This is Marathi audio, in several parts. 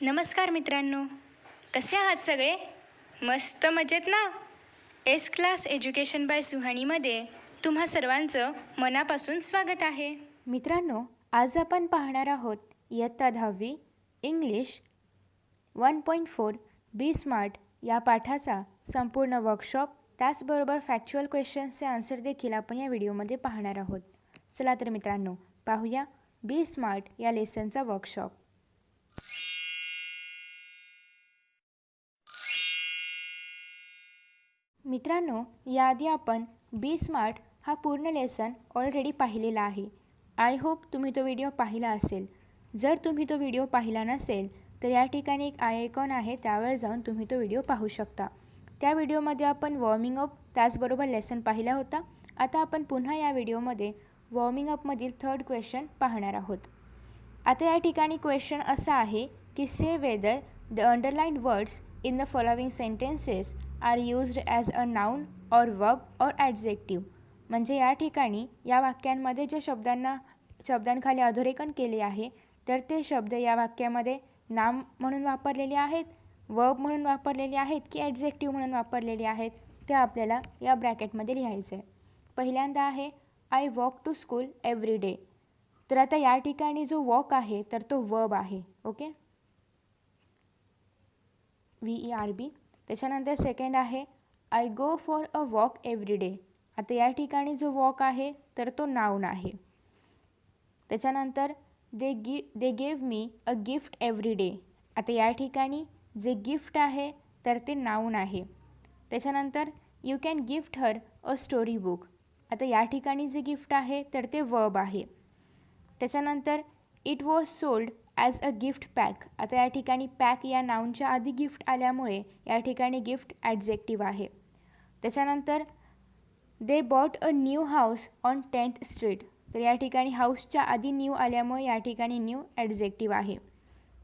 नमस्कार मित्रांनो, कसे आहात सगळे? मस्त मजेत ना? एस क्लास एज्युकेशन बाय सुहानीमध्ये तुम्हा सर्वांचं मनापासून स्वागत आहे. मित्रांनो, आज आपण पाहणार आहोत इयत्ता 10वी इंग्लिश 1.4 बी स्मार्ट या पाठाचा संपूर्ण वर्कशॉप, त्याचबरोबर फॅक्च्युअल क्वेश्चन्सचे आन्सर देखील आपण या व्हिडिओमध्ये पाहणार आहोत. चला तर मित्रांनो, पाहूया बी स्मार्ट या लेसनचा वर्कशॉप. मित्रांनो, याआधी आपण बी स्मार्ट हा पूर्ण लेसन ऑलरेडी पाहिलेला आहे. आय होप तुम्ही तो व्हिडिओ पाहिला असेल. जर तुम्ही तो व्हिडिओ पाहिला नसेल तर या ठिकाणी एक आय आयकॉन आहे, त्यावर जाऊन तुम्ही तो व्हिडिओ पाहू शकता. त्या व्हिडिओमध्ये आपण वॉर्मिंग अप त्याचबरोबर लेसन पाहिला होता. आता आपण पुन्हा या व्हिडिओमध्ये वॉर्मिंग अपमधील 3rd क्वेश्चन पाहणार आहोत. आता या ठिकाणी क्वेश्चन असा आहे की say whether the underlined words in the following sentences are used as a noun or verb or adjective. म्हणजे या ठिकाणी या वाक्यांमध्ये जे शब्दांखाली अधोरेखन केले आहे तर ते शब्द या वाक्यामध्ये नाम म्हणून वापरलेले आहेत, वर्ब म्हणून वापरलेले आहेत की ॲडजेक्टिव्ह म्हणून वापरलेले आहेत, ते आपल्याला या ब्रॅकेटमध्ये लिहायचं आहे. पहिल्यांदा आहे I walk to school every day. तर आता या ठिकाणी जो वॉक आहे तर तो वर्ब आहे. Okay, VERB. त्याच्यानंतर सेकंड आहे I go for a walk every day. आता या ठिकाणी जो वॉक आहे तर तो नाउन आहे. त्याच्यानंतर they gave me a gift every day. आता या ठिकाणी जे गिफ्ट आहे तर ते नाउन आहे. त्याच्यानंतर you can gift her a story book. आता या ठिकाणी जे गिफ्ट आहे तर ते वर्ब आहे. त्याच्यानंतर it was sold as a gift pack. आता या ठिकाणी पॅक या नाउनच्या आधी गिफ्ट आल्यामुळे या ठिकाणी गिफ्ट ॲडजेक्टिव्ह आहे. त्याच्यानंतर they bought a new house on 10th street. तर या ठिकाणी हाऊसच्या आधी न्यू आल्यामुळे या ठिकाणी न्यू ॲडजेक्टिव्ह आहे.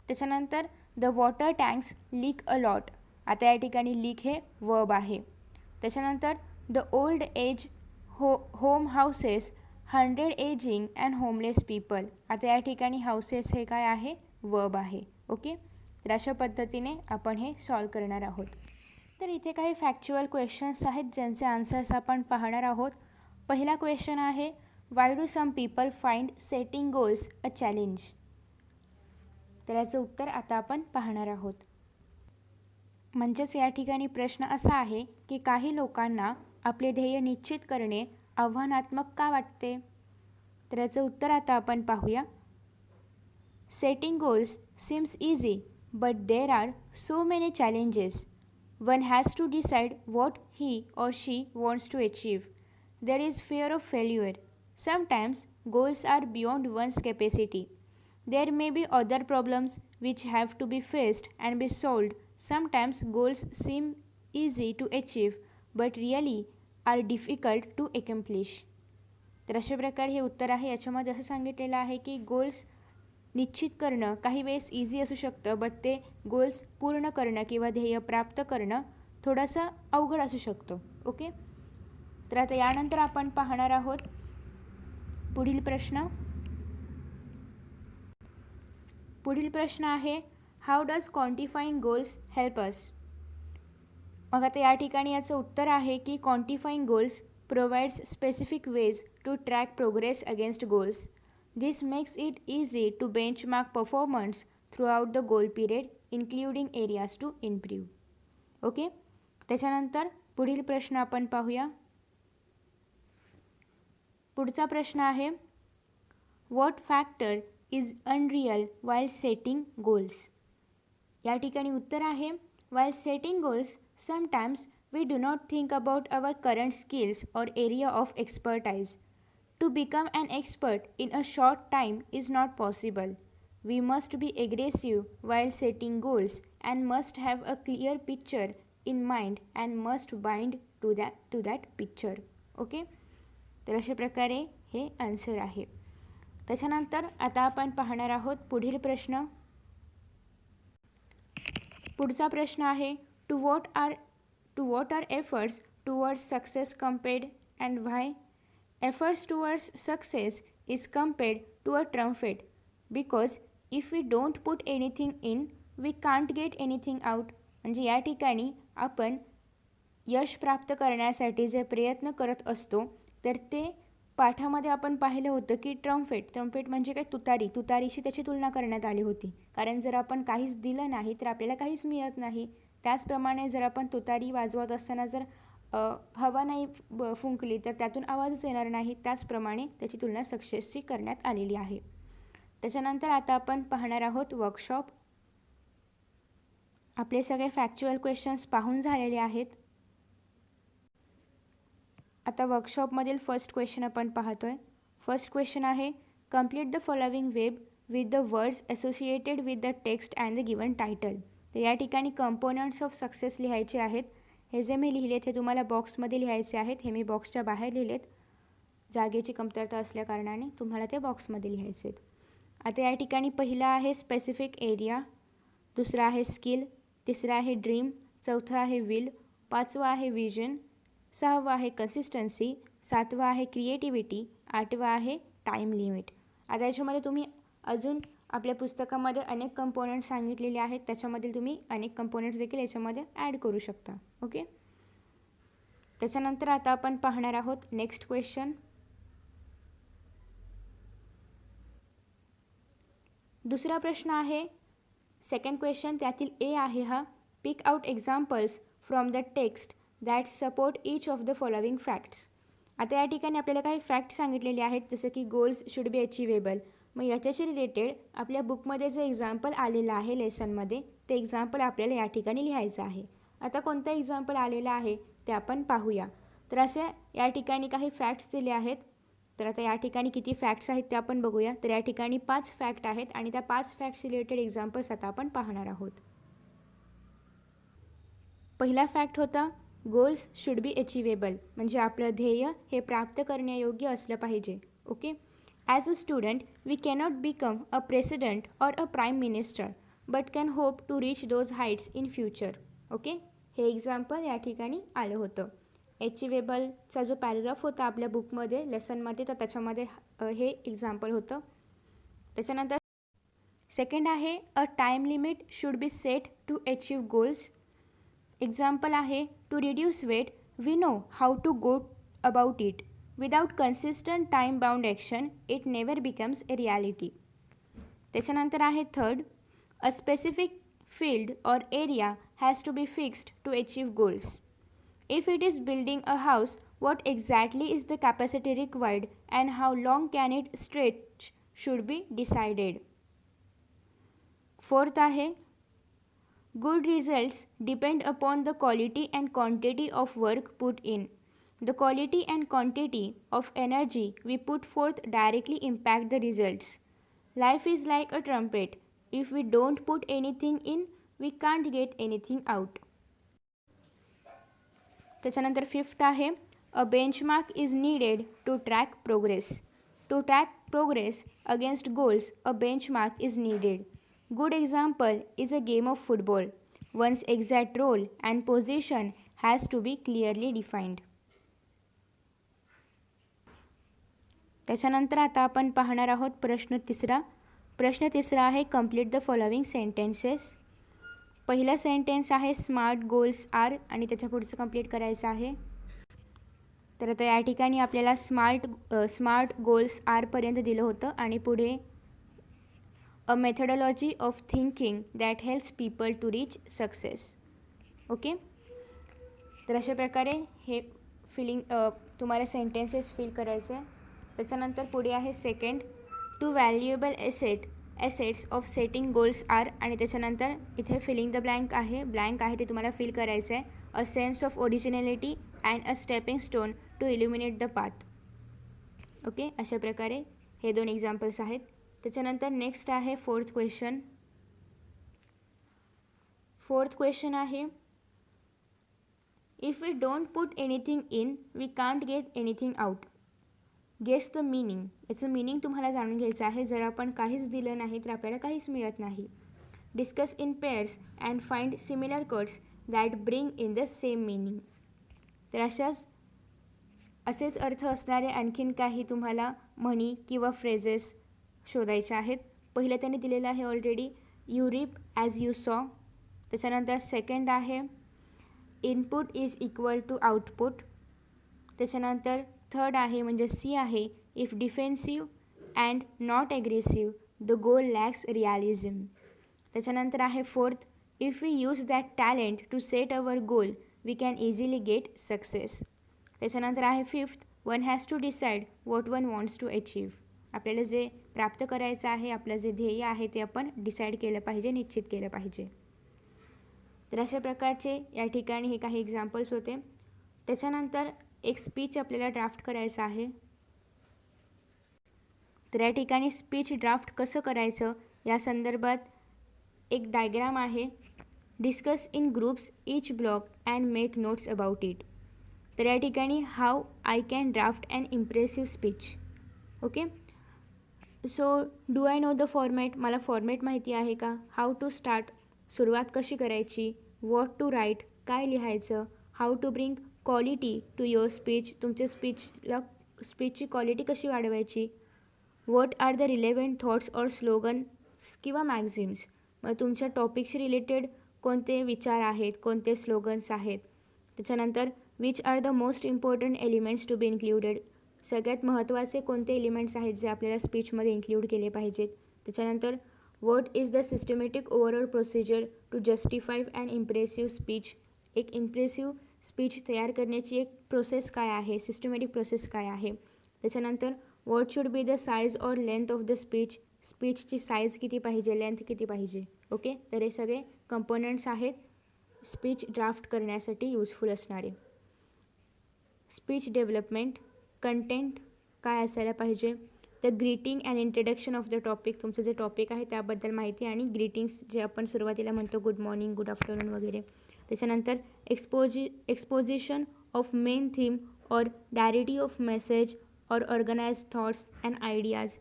त्याच्यानंतर the water tanks leak a lot. आता या ठिकाणी लीक हे वर्ब आहे. त्याच्यानंतर the old age home houses 100 aging and homeless people. आता या ठिकाणी हाऊसेस हे काय आहे, वर्ब आहे. ओके, तर अशा पद्धतीने आपण हे सॉल्व करणार आहोत. तर इथे काही फॅक्च्युअल क्वेश्चन्स आहेत ज्यांचे आन्सर्स आपण पाहणार आहोत. पहिला क्वेश्चन आहे why do some people find setting goals a challenge. तर याचं उत्तर आता आपण पाहणार आहोत. म्हणजेच या ठिकाणी प्रश्न असा आहे की काही लोकांना आपले ध्येय निश्चित करणे आव्हानात्मक का वाटते. तर याचं उत्तर आता आपण पाहूया. Setting goals seems easy but there are so many challenges. One has to decide what he or she wants to achieve. There is fear of failure. Sometimes goals are beyond one's capacity. There may be other problems which have to be faced and be solved. Sometimes goals seem easy to achieve but really are difficult to accomplish. तर अशा प्रकारे हे उत्तर आहे. याच्यामध्ये असं सांगितलेलं आहे की गोल्स निश्चित करणं काही वेळेस इझी असू शकतं, बट ते गोल्स पूर्ण करणं किंवा ध्येय प्राप्त करणं थोडंसं अवघड असू शकतं. ओके, तर आता यानंतर आपण पाहणार आहोत पुढील प्रश्न. पुढील प्रश्न आहे how does quantifying goals help us. मग आता या ठिकाणी याचं उत्तर आहे की quantifying goals provides specific ways to track progress against goals. This makes it easy to benchmark performance throughout the goal period, including areas to improve. Okay, त्याच्यानंतर पुढील प्रश्न आपण पाहूया. पुढचा प्रश्न आहे what factor is unreal while setting goals. या ठिकाणी उत्तर आहे while setting goals sometimes we do not think about our current skills और area of expertise. To become an expert in a short time is not possible. We must be aggressive while setting goals and must have a clear picture in mind and must bind to that picture. Okay, तर अशा प्रकारे हे आन्सर आहे. त्याच्यानंतर आता आपण पाहणार आहोत पुढील प्रश्न. पुढचा प्रश्न आहे two what are efforts towards success compared and why. Efforts towards success is compared to a trumpet because if we don't put anything in, we can't get anything out, म्हणजे या ठिकाणी आपण यश प्राप्त करण्यासाठी जे प्रयत्न करत असतो तर ते पाठामध्ये आपण पाहिलं होतं की ट्रम्पेट म्हणजे काय, तुतारीशी त्याची तुलना करण्यात आली होती. कारण जर आपण काहीच दिलं नाही तर आपल्याला काहीच मिळत नाही. त्याचप्रमाणे जर आपण तुतारी वाजवत असताना जर हवा नाही फुंकली तर त्यातून आवाजच येणार नाही. त्याचप्रमाणे त्याची तुलना सक्सेसशी करण्यात आलेली आहे. त्याच्यानंतर आता आपण पाहणार आहोत वर्कशॉप. आपले सगळे फॅक्च्युअल क्वेश्चन्स पाहून झालेले आहेत. आता वर्कशॉपमधील फर्स्ट क्वेश्चन आपण पाहतोय. फर्स्ट क्वेश्चन आहे, complete the following web with the words associated with the text and the given title. तर या ठिकाणी कंपोनंट्स ऑफ सक्सेस लिहायचे आहेत. हे जे मी लिहिलेत हे तुम्हाला बॉक्समध्ये लिहायचे आहेत. हे मी बॉक्सच्या बाहेर लिहिलेत, जागेची कमतरता असल्याकारणाने तुम्हाला ते बॉक्समध्ये लिहायचे आहेत. आता या ठिकाणी पहिला आहे स्पेसिफिक एरिया, दुसरा आहे स्किल, तिसरा आहे ड्रीम, चौथा आहे विल, पाचवा आहे विजन, सहावा आहे कन्सिस्टन्सी, सातवा आहे क्रिएटिव्हिटी, आठवा आहे टाईम लिमिट. आता याच्यामध्ये तुम्ही अजून आपल्या पुस्तकामध्ये अनेक कंपोनंट्स सांगितलेले आहेत, त्याच्यामधील तुम्ही अनेक कंपोनंट्स देखील याच्यामध्ये ॲड करू शकता. ओके. त्याच्यानंतर आता आपण पाहणार आहोत नेक्स्ट क्वेश्चन. दुसरा प्रश्न आहे सेकंड क्वेश्चन, त्यातील ए आहे हा, pick out examples from the text that support each of the following facts. आता या ठिकाणी आपल्याला काही फॅक्ट सांगितलेले आहेत, जसं की गोल्स शुड बी अचिवेबल. मग याच्याशी रिलेटेड आपल्या बुकमध्ये जे एक्झाम्पल आलेलं आहे लेसनमध्ये, ते एक्झाम्पल आपल्याला या ठिकाणी लिहायचं आहे. आता कोणतं एक्झाम्पल आलेलं आहे ते आपण पाहूया. तर असे या ठिकाणी काही फॅक्ट्स दिले आहेत. तर आता या ठिकाणी किती फॅक्ट्स आहेत ते आपण बघूया. तर या ठिकाणी 5 फॅक्ट आहेत आणि त्या 5 फॅक्ट्स रिलेटेड एक्झाम्पल्स आता आपण पाहणार आहोत. पहिला फॅक्ट होता गोल्स शुड बी अचिवेबल, म्हणजे आपलं ध्येय हे प्राप्त करण्यायोग्य असलं पाहिजे. Okay. As a student we cannot become a president or a prime minister but can hope to reach those heights in future. Okay. हे एक्झाम्पल या ठिकाणी आलं होतं. अचिवेबलचा जो पॅराग्राफ होता आपल्या बुकमध्ये लेसनमध्ये, तर त्याच्यामध्ये हे एक्झाम्पल होतं. त्याच्यानंतर सेकंड आहे a time limit should be set to achieve goals. Example आहे to reduce weight we know how to go about it. Without consistent time bound action it never becomes a reality. त्याच्यानंतर आहे third, a specific field or area has to be fixed to achieve goals. If it is building a house, what exactly is the capacity required and how long can it stretch should be decided. Fourth आहे, good results depend upon the quality and quantity of work put in. The quality and quantity of energy we put forth directly impact the results. Life is like a trumpet. If we don't put anything in, we can't get anything out. त्याच्यानंतर फिफ्थ आहे a benchmark is needed to track progress. To track progress against goals a benchmark is needed. Good example is a game of football. One's exact role and position has to be clearly defined. त्याच्यानंतर आता आपण पाहणार आहोत प्रश्न तिसरा. प्रश्न तिसरा आहे कंप्लीट द फॉलोविंग सेंटेन्सेस. पहिला सेंटेन्स आहे स्मार्ट गोल्स आर, आणि त्याच्या पुढचं कंप्लीट करायचं आहे. तर आता या ठिकाणी आपल्याला स्मार्ट गोल्स आरपर्यंत दिलं होतं आणि पुढे a methodology of thinking that helps people to reach success. Okay. तर अशा प्रकारे हे तुम्हाला सेंटेन्सेस फिल करायचे आहे. त्याच्यानंतर पुढे आहे second, two valuable assets of setting goals are, आणि त्याच्यानंतर इथे फिलिंग द ब्लँक आहे ते तुम्हाला फिल करायचं आहे. A sense of originality and a stepping stone to illuminate the path. Okay. अशा प्रकारे हे 2 एक्झाम्पल्स आहेत. त्याच्यानंतर नेक्स्ट आहे फोर्थ क्वेश्चन आहे if we don't put anything in we can't get anything out. Guess the meaning. याचं मीनिंग तुम्हाला जाणून घ्यायचं आहे. जर आपण काहीच दिलं नाही तर आपल्याला काहीच मिळत नाही. Discuss in pairs and find similar codes that bring in the same meaning. तर असेच अर्थ असणारे आणखीन काही तुम्हाला म्हणी किंवा फ्रेजेस शोधायचे आहेत. पहिलं त्यांनी दिलेलं आहे already, you reap as you saw. त्याच्यानंतर सेकंड आहे input is equal to output. त्याच्यानंतर थर्ड आहे म्हणजे सी आहे if defensive and not aggressive the goal lacks realism. त्याच्यानंतर आहे fourth if we use that talent to set our goal we can easily get success. त्याच्यानंतर आहे fifth one has to decide what one wants to achieve. आपल्याला जे प्राप्त करायचं आहे, आपलं जे ध्येय आहे ते आपण डिसाईड केलं पाहिजे, निश्चित केलं पाहिजे. तर अशा प्रकारचे या ठिकाणी हे काही एक्झाम्पल्स होते. त्याच्यानंतर एक स्पीच आपल्याला ड्राफ्ट करायचं आहे. तर या ठिकाणी स्पीच ड्राफ्ट कसं करायचं या संदर्भात एक डायग्राम आहे. Discuss in groups each block and make notes about it. तर या ठिकाणी how I can draft and impressive speech. Okay, so do I know the format. मला फॉर्मॅट माहिती आहे का. हाऊ टू स्टार्ट, सुरुवात कशी करायची. व्हॉट टू राईट, काय लिहायचं. How to bring quality to your speech, तुमच्या स्पीचची क्वालिटी कशी वाढवायची. What are the relevant thoughts or slogans किंवा मॅगझिम्स, मग तुमच्या टॉपिकशी रिलेटेड कोणते विचार आहेत, कोणते स्लोगन्स आहेत. त्याच्यानंतर which are the most important elements to be included, सगळ्यात महत्त्वाचे कोणते एलिमेंट्स आहेत जे आपल्याला स्पीचमध्ये इन्क्ल्यूड केले पाहिजेत. त्याच्यानंतर what is the systematic overall procedure to justify and impressive speech, एक इम्प्रेसिव्ह स्पीच तयार करण्याची एक प्रोसेस काय आहे, सिस्टमॅटिक प्रोसेस काय आहे. त्याच्यानंतर what should be the size or length of the speech, स्पीचची साईज किती पाहिजे, लेंथ किती पाहिजे. ओके, तर हे सगळे कंपोनंट्स आहेत स्पीच ड्राफ्ट करण्यासाठी यूजफुल असणारे. स्पीच डेव्हलपमेंट, कंटेंट काय असायला पाहिजे. The greeting and introduction of the topic, तुमचं जे टॉपिक आहे त्याबद्दल माहिती आणि ग्रीटिंग्स जे आपण सुरुवातीला म्हणतो गुड मॉर्निंग, गुड आफ्टरनून वगैरे. त्याच्यानंतर exposition of main theme or directive of message or organise thoughts and ideas.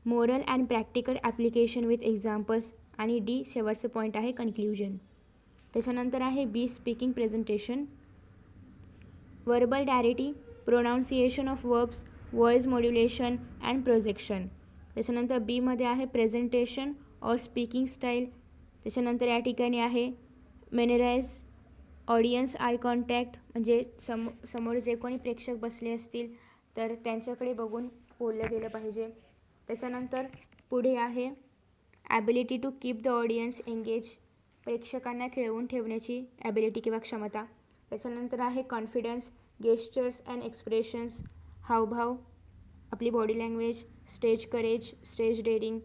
Moral and practical application with examples. आणि डी शेवटचं पॉईंट आहे कन्क्ल्युजन. त्याच्यानंतर आहे B speaking presentation. Verbal variety, pronunciation of verbs, voice modulation and projection. त्याच्यानंतर बीमध्ये आहे प्रेझेंटेशन ऑर स्पीकिंग स्टाईल. त्याच्यानंतर या ठिकाणी आहे मेनराइज ऑडियन्स आय कॉन्टॅक्ट, म्हणजे समोर जे कोणी प्रेक्षक बसले असतील तर त्यांच्याकडे बघून बोललं गेलं पाहिजे. त्याच्यानंतर पुढे आहे ability to keep the audience engage, प्रेक्षकांना खेळवून ठेवण्याची ॲबिलिटी किंवा क्षमता. त्याच्यानंतर आहे कॉन्फिडन्स, गेस्चर्स अँड एक्सप्रेशन्स, हावभाव, आपली body language, stage courage, stage daring.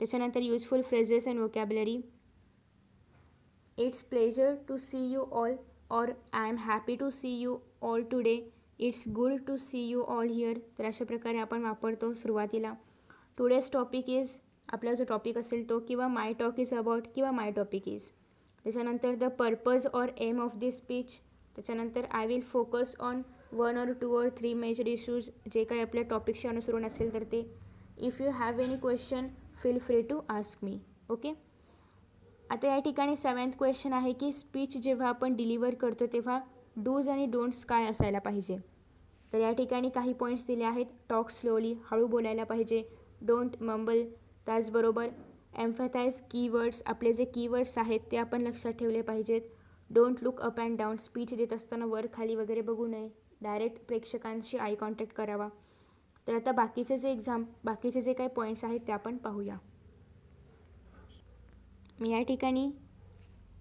त्याच्यानंतर useful phrases and vocabulary. It's pleasure to see you all or I am happy to see you all today. It's good to see you all here. तर अशा प्रकारे आपण वापरतो सुरुवातीला. टुडेज टॉपिक इज, आपला जो टॉपिक असेल तो, किंवा माय टॉक इज अबाउट किंवा माय टॉपिक इज. त्याच्यानंतर the purpose or aim of this speech. त्याच्यानंतर I will focus on 1 or 2 or 3 major issues, जे काही आपल्या टॉपिकशी अनुसरून असेल तर ते. If you have any question feel free to ask me. Okay, आता या ठिकाणी 7th क्वेश्चन आहे की स्पीच जेव्हा आपण डिलिव्हर करतो तेव्हा डूज आणि डोंट्स काय असायला पाहिजे. तर या ठिकाणी काही पॉईंट्स दिले आहेत. टॉक स्लोली, हळू बोलायला पाहिजे. डोंट मम्बल, त्याचबरोबर एम्फॅथाईज कीवर्ड्स, आपले जे कीवर्ड्स आहेत ते आपण लक्षात ठेवले पाहिजेत. Don't look up and down, speech देत असताना वर खाली वगैरे बघू नये. डायरेक्ट प्रेक्षकांशी आय कॉन्टॅक्ट करावा. तर आता बाकीचे जे काही पॉईंट्स आहेत ते आपण पाहूया. मी या ठिकाणी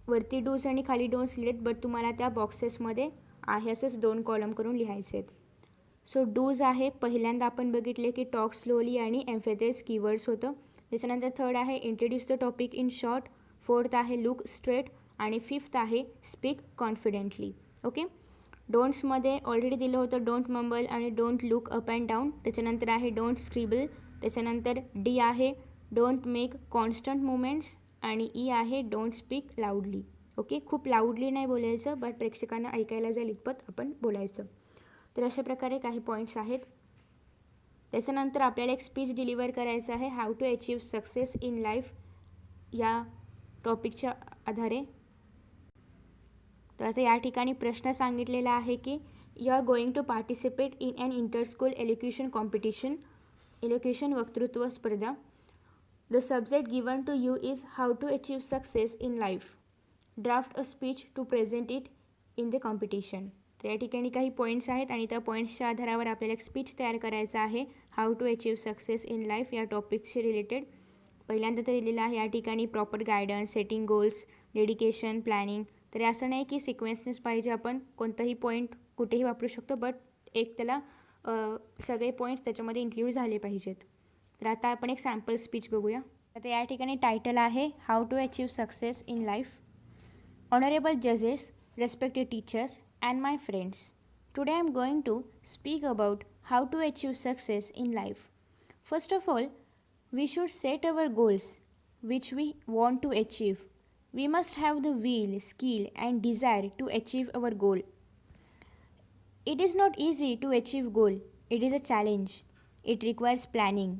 वरती डूज आणि खाली डोंट्स लिहिलेत, बट तुम्हाला त्या बॉक्सेसमध्ये आहे असंच 2 कॉलम करून लिहायचे आहेत. सो डूज आहे, पहिल्यांदा आपण बघितले की टॉक स्लोली आणि एम्फॅथाईज कीवर्ड्स होतं. त्याच्यानंतर थर्ड आहे introduce the topic in short. Fourth आहे लुक स्ट्रेट. आणि फिफ्थ आहे स्पीक कॉन्फिडेंटली. ओके, डोंट्समध्ये ऑलरेडी दिलं होतं डोंट मम्बल आणि don't look up and down. त्याच्यानंतर आहे डोंट स्क्रिबल. त्याच्यानंतर डी आहे डोंट मेक कॉन्स्टंट मुवमेंट्स. आणि ई आहे डोंट स्पीक लाऊडली. ओके, खूप लाऊडली नाही बोलायचं, बट प्रेक्षकांना ऐकायला जाईल इतपत आपण बोलायचं. तर अशा प्रकारे काही पॉईंट्स आहेत. त्याच्यानंतर आपल्याला एक स्पीच डिलिव्हर करायचं आहे, how to achieve success in life या टॉपिकच्या आधारे. तर आता या ठिकाणी प्रश्न सांगितलेला आहे की you are going to participate in an inter school elocution competition, elocution वक्तृत्व स्पर्धा. The subject given to you is how to achieve success in life. Draft a speech to present it in the competition. तर या ठिकाणी काही पॉईंट्स आहेत आणि त्या पॉईंट्सच्या आधारावर आपल्याला एक स्पीच तयार करायचा आहे how to achieve success in life या टॉपिकशी रिलेटेड. पहिल्यांदा तर दिलेलं आहे या ठिकाणी proper guidance, setting goals, dedication, planning. तर असं नाही की सिक्वेन्सनेच पाहिजे, आपण कोणताही पॉईंट कुठेही वापरू शकतो, बट एक त्याला सगळे पॉईंट्स त्याच्यामध्ये इन्क्ल्यूड झाले पाहिजेत. तर आता आपण एक सॅम्पल स्पीच बघूया. आता या ठिकाणी टायटल आहे how to achieve success in life. Honourable जजेस, respected teachers and my friends, today I am going to speak about how to achieve success in life. First of all, we should set our goals which we want to achieve. We must have the will, skill and desire to achieve our goal. It is not easy to achieve goal. It is a challenge. It requires planning.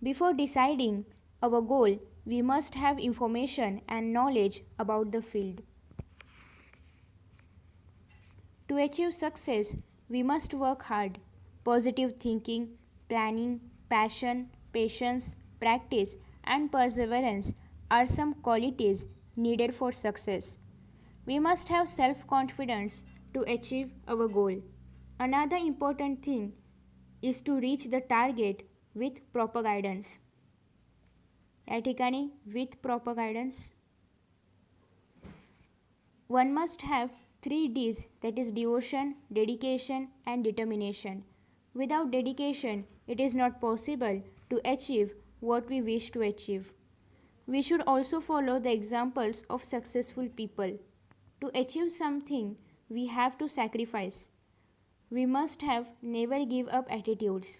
Before deciding our goal, we must have information and knowledge about the field. To achieve success, we must work hard. Positive thinking, planning, passion, patience, practice, and perseverance are some qualities needed for success. We must have self-confidence to achieve our goal. Another important thing is to reach the target with proper guidance. या ठिकाणी with proper guidance. One must have 3 D's, that is devotion, dedication and determination. Without dedication, it is not possible to achieve what we wish to achieve. We should also follow the examples of successful people. To achieve something, we have to sacrifice. We must have never give up attitudes.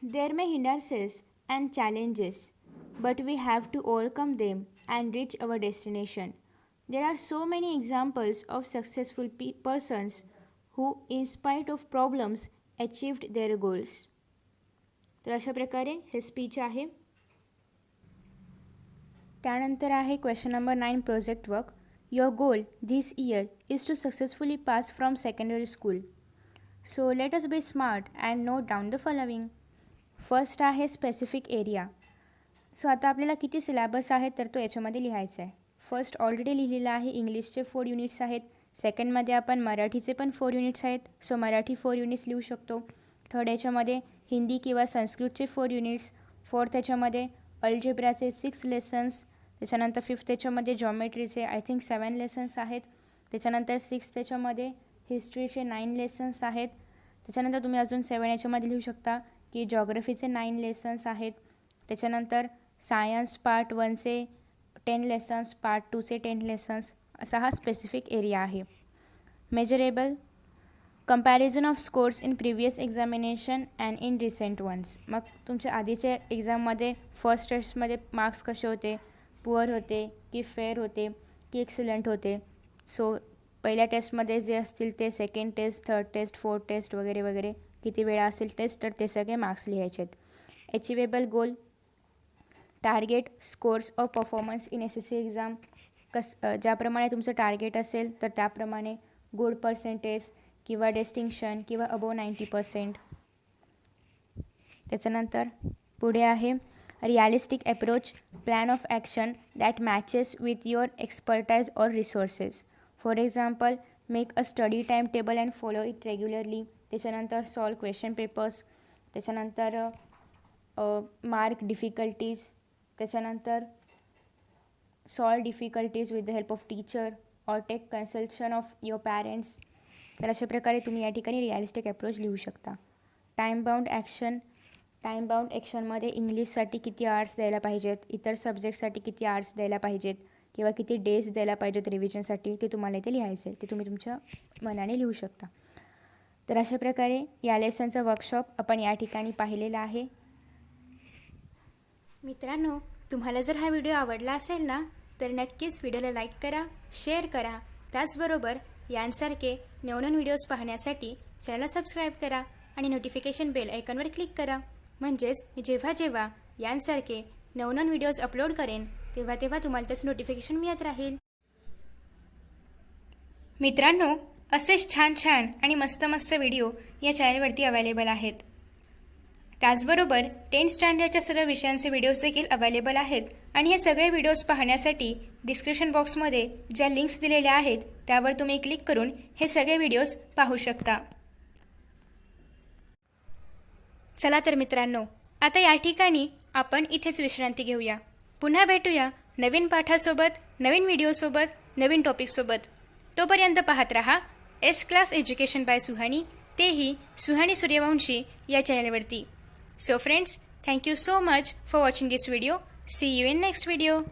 There may hindrances and challenges, but we have to overcome them and reach our destination. There are so many examples of successful persons who, in spite of problems, achieved their goals. तर अशा प्रकारे हे स्पीच आहे. त्यानंतर आहे question number 9 project work. Your goal this year is to successfully pass from secondary school. So let us be smart and note down the following. First आहे स्पेसिफिक एरिया. सो आता आपल्याला किती सिलेबस आहे तर तो याच्यामध्ये लिहायचा आहे. फर्स्ट ऑलरेडी लिहिलेलं आहे, इंग्लिशचे 4 युनिट्स आहेत. सेकंडमध्ये आपण मराठीचे पण 4 युनिट्स आहेत, सो मराठी 4 युनिट्स लिहू शकतो. थर्ड याच्यामध्ये हिंदी किंवा संस्कृतचे 4 युनिट्स. फोर्थ याच्यामध्ये अल्जेब्राचे 6 लेसन्स. त्याच्यानंतर फिफ्थ याच्यामध्ये जॉमेट्रीचे आय थिंक 7 लेसन्स आहेत. त्याच्यानंतर सिक्स्थ याच्यामध्ये हिस्ट्रीचे 9 लेसन्स आहेत. त्याच्यानंतर तुम्ही अजून 7 याच्यामध्ये लिहू शकता की जॉग्रफीचे 9 लेसन्स आहेत. त्याच्यानंतर सायन्स पार्ट 1चे 10 लेसन्स, पार्ट 2चे 10 लेसन्स, असा हा स्पेसिफिक एरिया आहे. Measurable comparison of scores in previous examination and in recent ones. मग तुमच्या आधीच्या एक्झाममध्ये फर्स्ट टेस्टमध्ये मार्क्स कसे होते, पुअर होते की फेअर होते की एक्सलंट होते. सो पहिल्या टेस्टमध्ये जे असतील ते second test, third test, fourth test वगैरे वगैरे किती वेळा असेल टेस्ट, तर ते सगळे मार्क्स लिहायचे आहेत. Achievable goal, target, scores of performance in S S C exam. ज्याप्रमाणे तुमचं टार्गेट असेल तर त्याप्रमाणे गुड पर्सेंटेज किंवा डिस्टिंक्शन किंवा अबोव 90%. त्याच्यानंतर पुढे आहे realistic approach, plan of action that matches with your expertise or resources. For example, make a study time table and follow it regularly. त्याच्यानंतर सॉल्व क्वेश्चन पेपर्स. त्याच्यानंतर मार्क डिफिकल्टीज. त्याच्यानंतर solve difficulties with the help of teacher or take consultation of your parents. तर अशा प्रकारे तुम्ही या ठिकाणी रिॲलिस्टिक अप्रोच लिहू शकता. Time bound action. Time bound ॲक्शनमध्ये इंग्लिशसाठी किती आवर्स द्यायला पाहिजेत, इतर सब्जेक्टसाठी किती आवर्स द्यायला पाहिजेत किंवा किती डेज द्यायला पाहिजेत रिव्हिजनसाठी, ते तुम्हाला इथे लिहायचं आहे. ते तुम्ही तुमच्या मनाने लिहू शकता. तर अशा प्रकारे या लेसनचं वर्कशॉप आपण या ठिकाणी पाहिलेलं आहे. मित्रांनो, तुम्हाला जर हा व्हिडिओ आवडला असेल ना, तर नक्कीच व्हिडिओला लाईक करा, शेअर करा. त्याचबरोबर यांसारखे नवनवीन व्हिडिओज पाहण्यासाठी चॅनलला सबस्क्राईब करा आणि नोटिफिकेशन बेल आयकॉनवर क्लिक करा. म्हणजेच मी जेव्हा जेव्हा यांसारखे नवनवीन व्हिडिओज अपलोड करेन तेव्हा तेव्हा तुम्हाला त्याचं नोटिफिकेशन मिळत राहील. मित्रांनो, असेच छान छान आणि मस्त मस्त व्हिडिओ या चॅनलवरती अवेलेबल आहेत. त्याचबरोबर 10th स्टँडर्डच्या सर्व विषयांचे व्हिडिओज देखील अवेलेबल आहेत आणि हे सगळे व्हिडिओज पाहण्यासाठी डिस्क्रिप्शन बॉक्समध्ये ज्या लिंक्स दिलेल्या आहेत त्यावर तुम्ही क्लिक करून हे सगळे व्हिडिओज पाहू शकता. चला तर मित्रांनो, आता या ठिकाणी आपण इथेच विश्रांती घेऊया. पुन्हा भेटूया नवीन पाठासोबत, नवीन व्हिडिओसोबत, नवीन टॉपिकसोबत. तोपर्यंत पाहत रहा S class education by Suhani, तेही सुहानी सूर्यवंशी या चॅनलवरती. So friends, thank you so much for watching this video. See you in next video.